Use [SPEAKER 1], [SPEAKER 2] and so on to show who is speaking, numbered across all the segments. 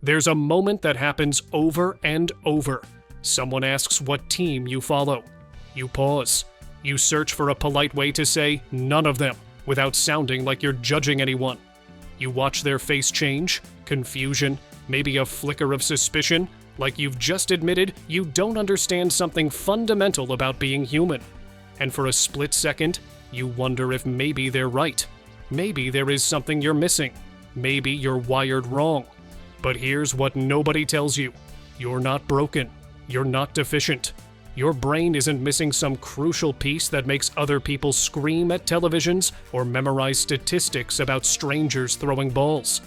[SPEAKER 1] There's a moment that happens over and over. Someone asks what team you follow. You pause. You search for a polite way to say none of them, without sounding like you're judging anyone. You watch their face change, confusion, maybe a flicker of suspicion, like you've just admitted you don't understand something fundamental about being human. And for a split second, you wonder if maybe they're right. Maybe there is something you're missing. Maybe you're wired wrong. But here's what nobody tells you. You're not broken. You're not deficient. Your brain isn't missing some crucial piece that makes other people scream at televisions or memorize statistics about strangers throwing balls.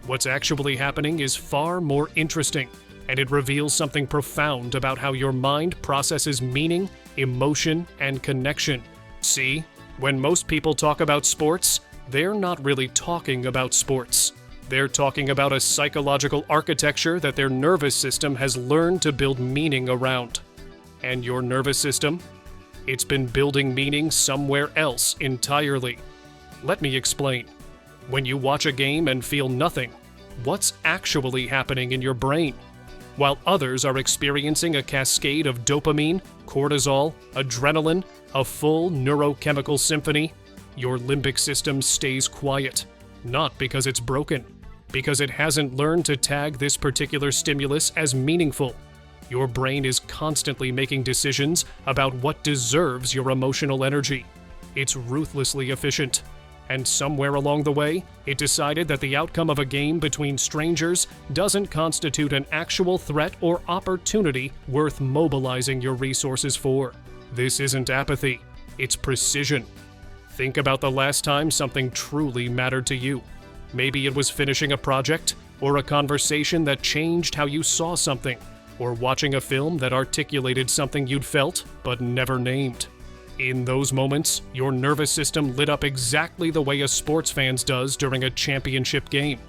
[SPEAKER 1] What's actually happening is far more interesting, and it reveals something profound about how your mind processes meaning, emotion, and connection. See, when most people talk about sports, they're not really talking about sports. They're talking about a psychological architecture that their nervous system has learned to build meaning around. And your nervous system? It's been building meaning somewhere else entirely. Let me explain. When you watch a game and feel nothing, what's actually happening in your brain? While others are experiencing a cascade of dopamine, cortisol, adrenaline, a full neurochemical symphony, your limbic system stays quiet. Not because it's broken, because it hasn't learned to tag this particular stimulus as meaningful. Your brain is constantly making decisions about what deserves your emotional energy. It's ruthlessly efficient. And somewhere along the way, it decided that the outcome of a game between strangers doesn't constitute an actual threat or opportunity worth mobilizing your resources for. This isn't apathy, it's precision. Think about the last time something truly mattered to you. Maybe it was finishing a project, or a conversation that changed how you saw something, or watching a film that articulated something you'd felt but never named. In those moments, your nervous system lit up exactly the way a sports fan's does during a championship game.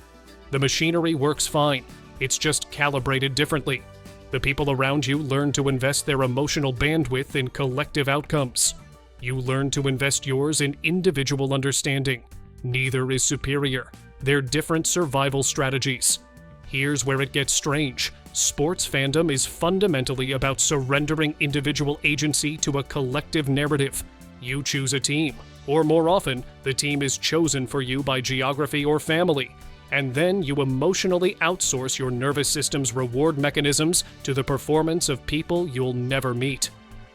[SPEAKER 1] The machinery works fine, it's just calibrated differently. The people around you learn to invest their emotional bandwidth in collective outcomes. You learn to invest yours in individual understanding. Neither is superior. They're different survival strategies. Here's where it gets strange. Sports fandom is fundamentally about surrendering individual agency to a collective narrative. You choose a team, or more often, the team is chosen for you by geography or family, and then you emotionally outsource your nervous system's reward mechanisms to the performance of people you'll never meet.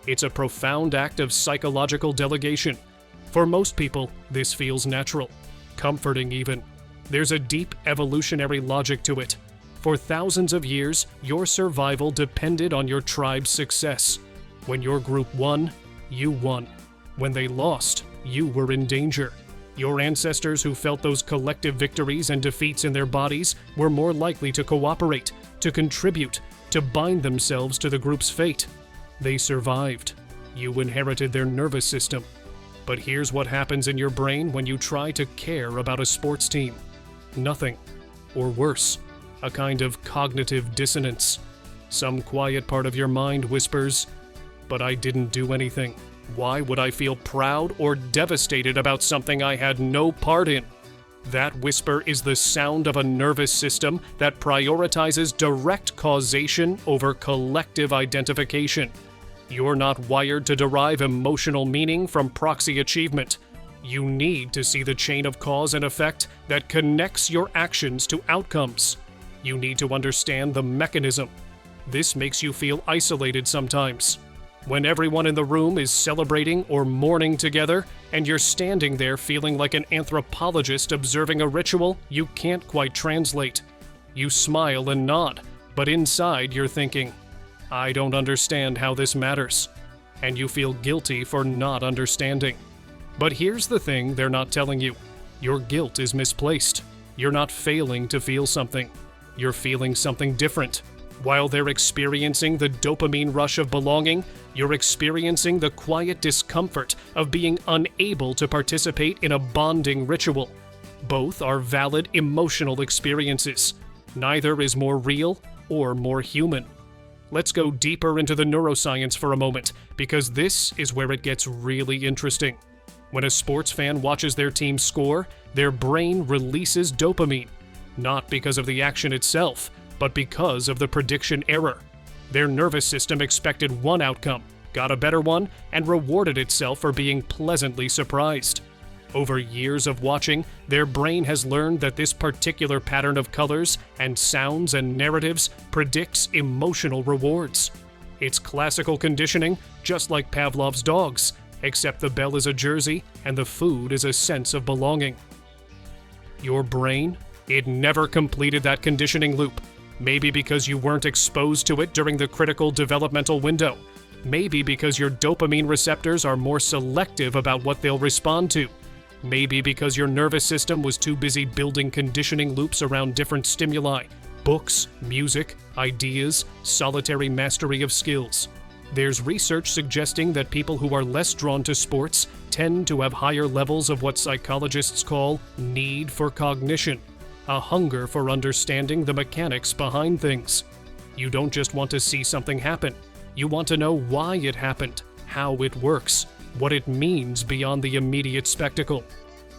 [SPEAKER 1] It's a profound act of psychological delegation. For most people, this feels natural, comforting even. There's a deep evolutionary logic to it. For thousands of years, your survival depended on your tribe's success. When your group won, you won. When they lost, you were in danger. Your ancestors who felt those collective victories and defeats in their bodies were more likely to cooperate, to contribute, to bind themselves to the group's fate. They survived. You inherited their nervous system. But here's what happens in your brain when you try to care about a sports team. Nothing. Or worse. A kind of cognitive dissonance. Some quiet part of your mind whispers, "But I didn't do anything. Why would I feel proud or devastated about something I had no part in?" That whisper is the sound of a nervous system that prioritizes direct causation over collective identification. You're not wired to derive emotional meaning from proxy achievement. You need to see the chain of cause and effect that connects your actions to outcomes. You need to understand the mechanism. This makes you feel isolated sometimes. When everyone in the room is celebrating or mourning together, and you're standing there feeling like an anthropologist observing a ritual you can't quite translate. You smile and nod, but inside you're thinking, "I don't understand how this matters." And you feel guilty for not understanding. But here's the thing they're not telling you. Your guilt is misplaced. You're not failing to feel something. You're feeling something different. While they're experiencing the dopamine rush of belonging, you're experiencing the quiet discomfort of being unable to participate in a bonding ritual. Both are valid emotional experiences. Neither is more real or more human. Let's go deeper into the neuroscience for a moment, because this is where it gets really interesting. When a sports fan watches their team score, their brain releases dopamine. Not because of the action itself, but because of the prediction error. Their nervous system expected one outcome, got a better one, and rewarded itself for being pleasantly surprised. Over years of watching, their brain has learned that this particular pattern of colors and sounds and narratives predicts emotional rewards. It's classical conditioning, just like Pavlov's dogs, except the bell is a jersey and the food is a sense of belonging. Your brain? It never completed that conditioning loop. Maybe because you weren't exposed to it during the critical developmental window. Maybe because your dopamine receptors are more selective about what they'll respond to. Maybe because your nervous system was too busy building conditioning loops around different stimuli, books, music, ideas, solitary mastery of skills. There's research suggesting that people who are less drawn to sports tend to have higher levels of what psychologists call need for cognition, a hunger for understanding the mechanics behind things. You don't just want to see something happen. You want to know why it happened, how it works, what it means beyond the immediate spectacle.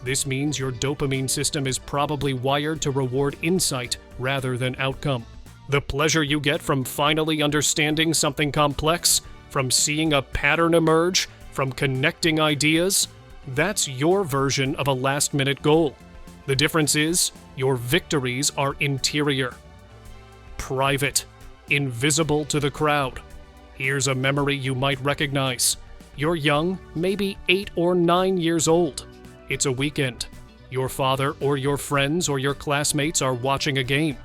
[SPEAKER 1] This means your dopamine system is probably wired to reward insight rather than outcome. The pleasure you get from finally understanding something complex, from seeing a pattern emerge, from connecting ideas, that's your version of a last-minute goal. The difference is, your victories are interior, private, invisible to the crowd. Here's a memory you might recognize. You're young, maybe 8 or 9 years old. It's a weekend. Your father or your friends or your classmates are watching a game.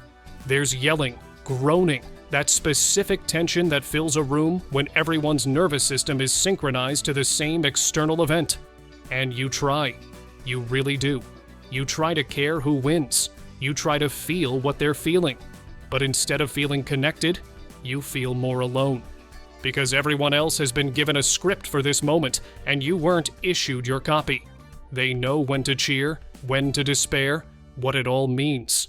[SPEAKER 1] There's yelling, groaning, that specific tension that fills a room when everyone's nervous system is synchronized to the same external event. And you try. You really do. You try to care who wins. You try to feel what they're feeling. But instead of feeling connected, you feel more alone. Because everyone else has been given a script for this moment, and you weren't issued your copy. They know when to cheer, when to despair, what it all means.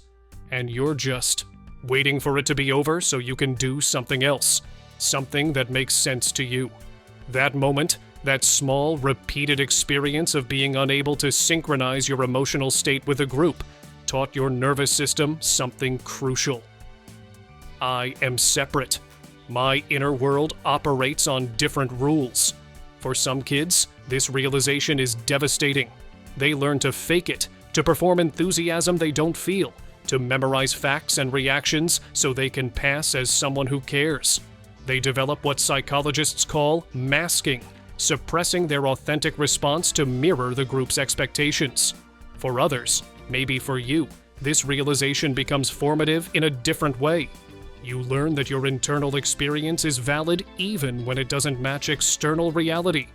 [SPEAKER 1] And you're just waiting for it to be over so you can do something else, something that makes sense to you. That moment, that small, repeated experience of being unable to synchronize your emotional state with a group, taught your nervous system something crucial. I am separate. My inner world operates on different rules. For some kids, this realization is devastating. They learn to fake it, to perform enthusiasm they don't feel, to memorize facts and reactions so they can pass as someone who cares. They develop what psychologists call masking, suppressing their authentic response to mirror the group's expectations. For others, maybe for you, this realization becomes formative in a different way. You learn that your internal experience is valid even when it doesn't match external reality.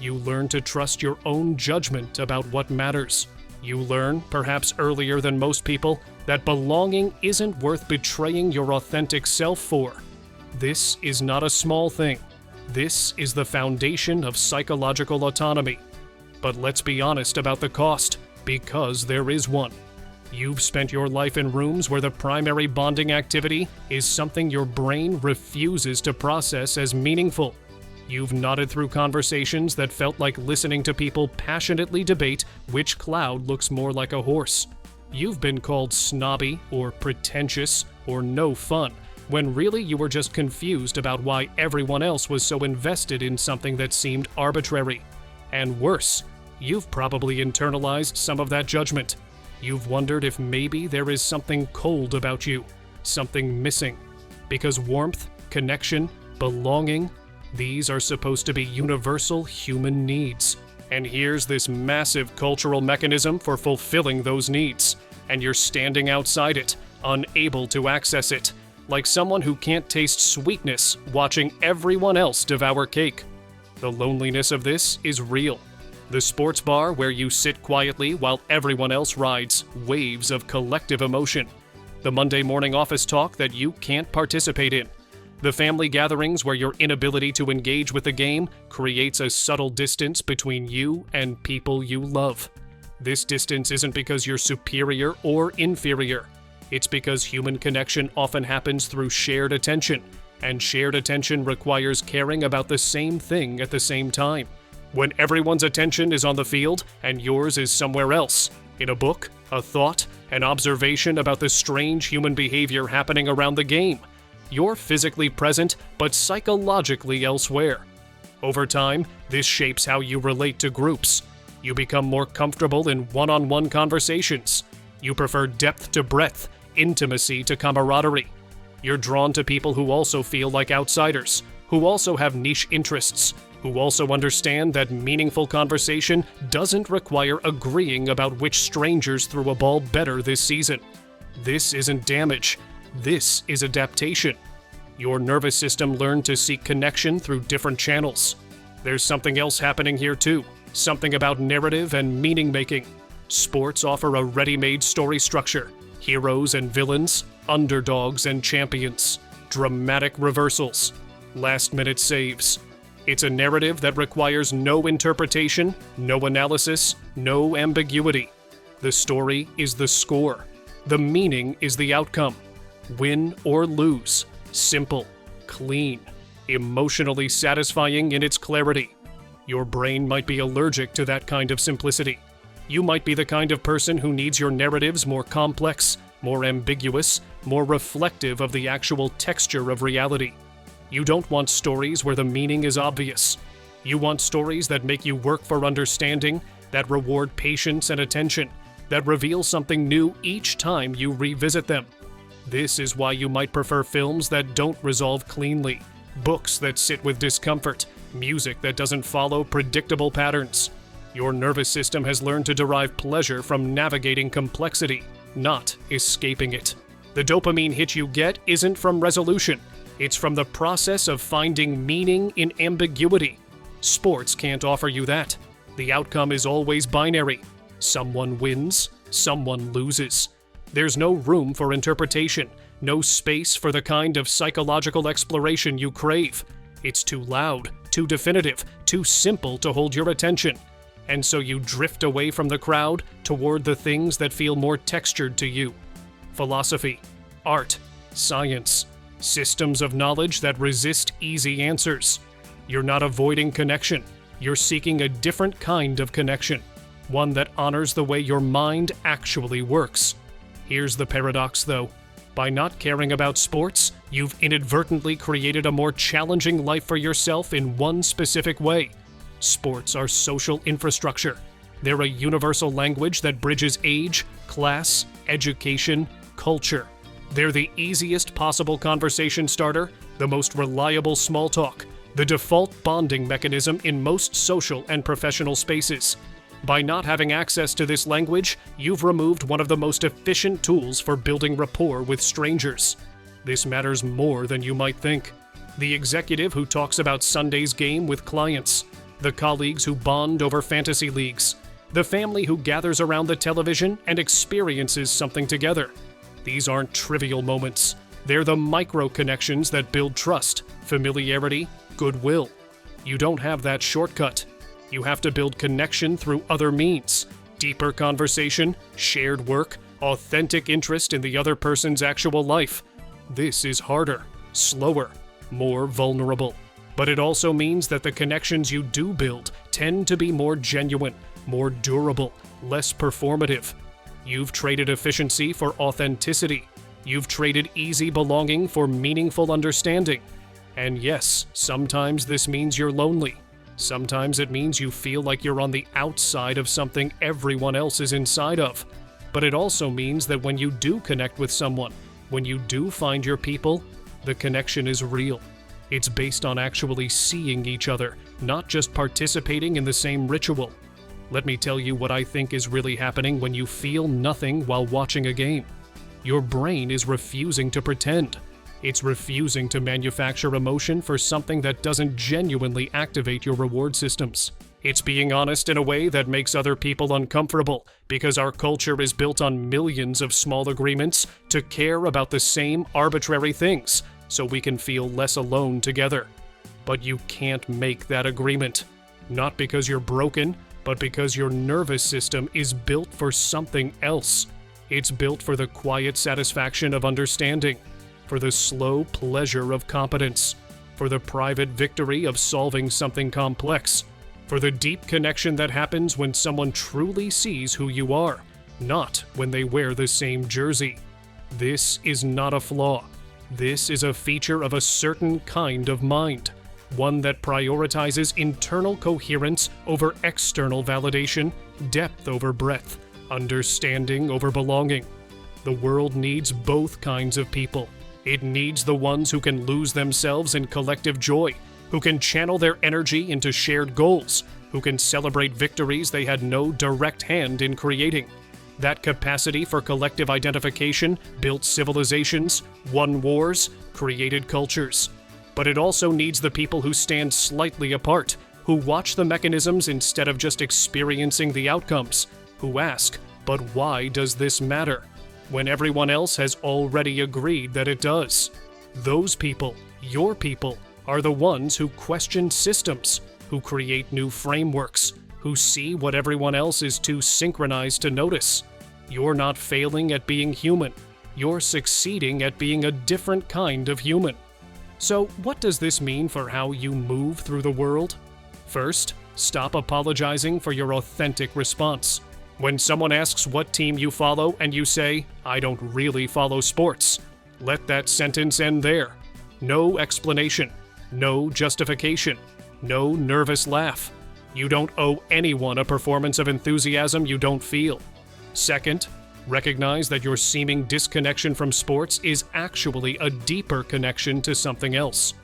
[SPEAKER 1] You learn to trust your own judgment about what matters. You learn, perhaps earlier than most people, that belonging isn't worth betraying your authentic self for. This is not a small thing. This is the foundation of psychological autonomy. But let's be honest about the cost, because there is one. You've spent your life in rooms where the primary bonding activity is something your brain refuses to process as meaningful. You've nodded through conversations that felt like listening to people passionately debate which cloud looks more like a horse. You've been called snobby or pretentious or no fun, when really you were just confused about why everyone else was so invested in something that seemed arbitrary. And worse, you've probably internalized some of that judgment. You've wondered if maybe there is something cold about you, something missing. Because warmth, connection, belonging, these are supposed to be universal human needs. And here's this massive cultural mechanism for fulfilling those needs. And you're standing outside it, unable to access it, like someone who can't taste sweetness watching everyone else devour cake. The loneliness of this is real. The sports bar where you sit quietly while everyone else rides waves of collective emotion. The Monday morning office talk that you can't participate in. The family gatherings where your inability to engage with the game creates a subtle distance between you and people you love. This distance isn't because you're superior or inferior. It's because human connection often happens through shared attention, and shared attention requires caring about the same thing at the same time. When everyone's attention is on the field and yours is somewhere else, in a book, a thought, an observation about the strange human behavior happening around the game. You're physically present, but psychologically elsewhere. Over time, this shapes how you relate to groups. You become more comfortable in one-on-one conversations. You prefer depth to breadth, intimacy to camaraderie. You're drawn to people who also feel like outsiders, who also have niche interests, who also understand that meaningful conversation doesn't require agreeing about which strangers threw a ball better this season. This isn't damage. This is adaptation. Your nervous system learned to seek connection through different channels. There's something else happening here too, something about narrative and meaning making. Sports offer a ready-made story structure, heroes and villains, underdogs and champions, dramatic reversals, last-minute saves. It's a narrative that requires no interpretation, no analysis, no ambiguity. The story is the score. The meaning is the outcome. Win or lose. Simple, clean, emotionally satisfying in its clarity. Your brain might be allergic to that kind of simplicity. You might be the kind of person who needs your narratives more complex, more ambiguous, more reflective of the actual texture of reality. You don't want stories where the meaning is obvious. You want stories that make you work for understanding, that reward patience and attention, that reveal something new each time you revisit them. This is why you might prefer films that don't resolve cleanly, books that sit with discomfort, music that doesn't follow predictable patterns. Your nervous system has learned to derive pleasure from navigating complexity, not escaping it. The dopamine hit you get isn't from resolution. It's from the process of finding meaning in ambiguity. Sports can't offer you that. The outcome is always binary. Someone wins, someone loses. There's no room for interpretation, no space for the kind of psychological exploration you crave. It's too loud, too definitive, too simple to hold your attention. And so you drift away from the crowd toward the things that feel more textured to you. Philosophy, art, science, systems of knowledge that resist easy answers. You're not avoiding connection. You're seeking a different kind of connection, one that honors the way your mind actually works. Here's the paradox, though. By not caring about sports, you've inadvertently created a more challenging life for yourself in one specific way. Sports are social infrastructure. They're a universal language that bridges age, class, education, culture. They're the easiest possible conversation starter, the most reliable small talk, the default bonding mechanism in most social and professional spaces. By not having access to this language, you've removed one of the most efficient tools for building rapport with strangers. This matters more than you might think. The executive who talks about Sunday's game with clients, the colleagues who bond over fantasy leagues, the family who gathers around the television and experiences something together. These aren't trivial moments. They're the micro connections that build trust, familiarity, goodwill. You don't have that shortcut. You have to build connection through other means. Deeper conversation, shared work, authentic interest in the other person's actual life. This is harder, slower, more vulnerable. But it also means that the connections you do build tend to be more genuine, more durable, less performative. You've traded efficiency for authenticity. You've traded easy belonging for meaningful understanding. And yes, sometimes this means you're lonely. Sometimes it means you feel like you're on the outside of something everyone else is inside of. But it also means that when you do connect with someone, when you do find your people, the connection is real. It's based on actually seeing each other, not just participating in the same ritual. Let me tell you what I think is really happening when you feel nothing while watching a game. Your brain is refusing to pretend. It's refusing to manufacture emotion for something that doesn't genuinely activate your reward systems. It's being honest in a way that makes other people uncomfortable, because our culture is built on millions of small agreements to care about the same arbitrary things, so we can feel less alone together. But you can't make that agreement. Not because you're broken, but because your nervous system is built for something else. It's built for the quiet satisfaction of understanding, for the slow pleasure of competence, for the private victory of solving something complex, for the deep connection that happens when someone truly sees who you are, not when they wear the same jersey. This is not a flaw. This is a feature of a certain kind of mind, one that prioritizes internal coherence over external validation, depth over breadth, understanding over belonging. The world needs both kinds of people. It needs the ones who can lose themselves in collective joy, who can channel their energy into shared goals, who can celebrate victories they had no direct hand in creating. That capacity for collective identification built civilizations, won wars, created cultures. But it also needs the people who stand slightly apart, who watch the mechanisms instead of just experiencing the outcomes, who ask, but why does this matter? When everyone else has already agreed that it does. Those people, your people, are the ones who question systems, who create new frameworks, who see what everyone else is too synchronized to notice. You're not failing at being human. You're succeeding at being a different kind of human. So, what does this mean for how you move through the world? First, stop apologizing for your authentic response. When someone asks what team you follow and you say, "I don't really follow sports," let that sentence end there. No explanation, no justification, no nervous laugh. You don't owe anyone a performance of enthusiasm you don't feel. Second, recognize that your seeming disconnection from sports is actually a deeper connection to something else.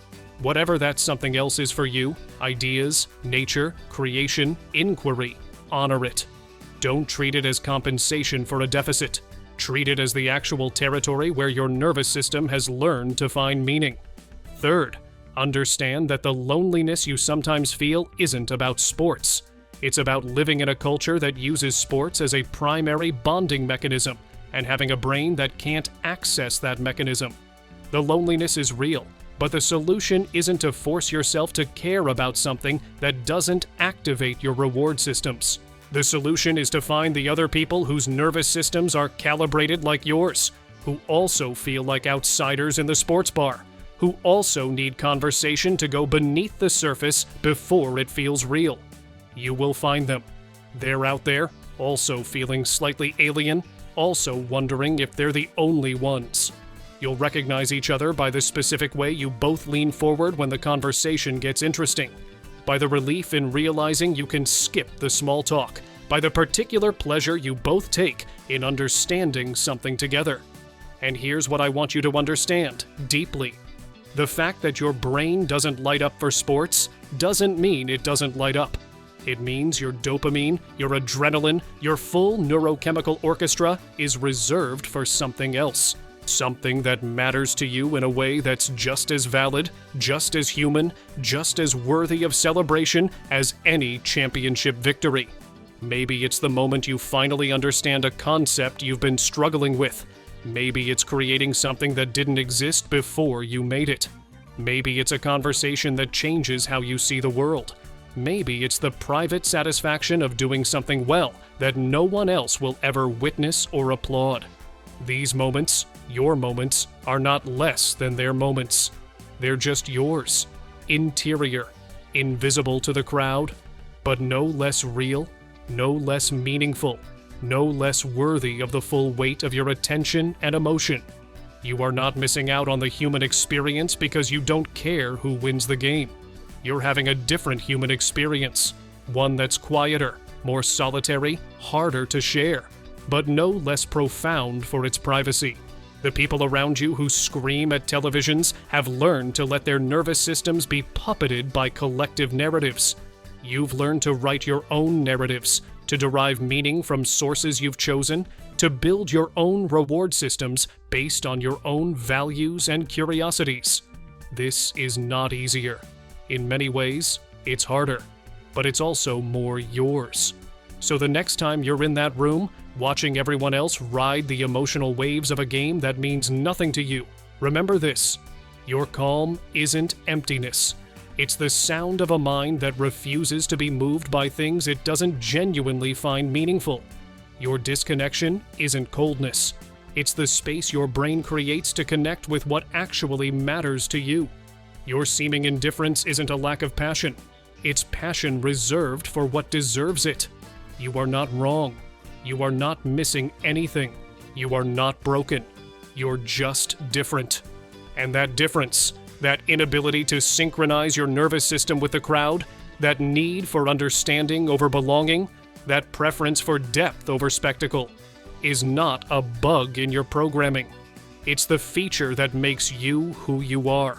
[SPEAKER 1] Whatever that something else is for you, ideas, nature, creation, inquiry, honor it. Don't treat it as compensation for a deficit. Treat it as the actual territory where your nervous system has learned to find meaning. Third, understand that the loneliness you sometimes feel isn't about sports. It's about living in a culture that uses sports as a primary bonding mechanism and having a brain that can't access that mechanism. The loneliness is real, but the solution isn't to force yourself to care about something that doesn't activate your reward systems. The solution is to find the other people whose nervous systems are calibrated like yours, who also feel like outsiders in the sports bar, who also need conversation to go beneath the surface before it feels real. You will find them. They're out there, also feeling slightly alien, also wondering if they're the only ones. You'll recognize each other by the specific way you both lean forward when the conversation gets interesting, by the relief in realizing you can skip the small talk, by the particular pleasure you both take in understanding something together. And here's what I want you to understand, deeply. The fact that your brain doesn't light up for sports doesn't mean it doesn't light up. It means your dopamine, your adrenaline, your full neurochemical orchestra is reserved for something else. Something that matters to you in a way that's just as valid, just as human, just as worthy of celebration as any championship victory. Maybe it's the moment you finally understand a concept you've been struggling with. Maybe it's creating something that didn't exist before you made it. Maybe it's a conversation that changes how you see the world. Maybe it's the private satisfaction of doing something well that no one else will ever witness or applaud. These moments, your moments, are not less than their moments. They're just yours, interior, invisible to the crowd, but no less real, no less meaningful, no less worthy of the full weight of your attention and emotion. You are not missing out on the human experience because you don't care who wins the game. You're having a different human experience, one that's quieter, more solitary, harder to share, but no less profound for its privacy. The people around you who scream at televisions have learned to let their nervous systems be puppeted by collective narratives. You've learned to write your own narratives, to derive meaning from sources you've chosen, to build your own reward systems based on your own values and curiosities. This is not easier. In many ways, it's harder, but it's also more yours. So the next time you're in that room, watching everyone else ride the emotional waves of a game that means nothing to you, remember this: your calm isn't emptiness. It's the sound of a mind that refuses to be moved by things it doesn't genuinely find meaningful. Your disconnection isn't coldness. It's the space your brain creates to connect with what actually matters to you. Your seeming indifference isn't a lack of passion. It's passion reserved for what deserves it. You are not wrong. You are not missing anything. You are not broken. You're just different. And that difference, that inability to synchronize your nervous system with the crowd, that need for understanding over belonging, that preference for depth over spectacle, is not a bug in your programming. It's the feature that makes you who you are.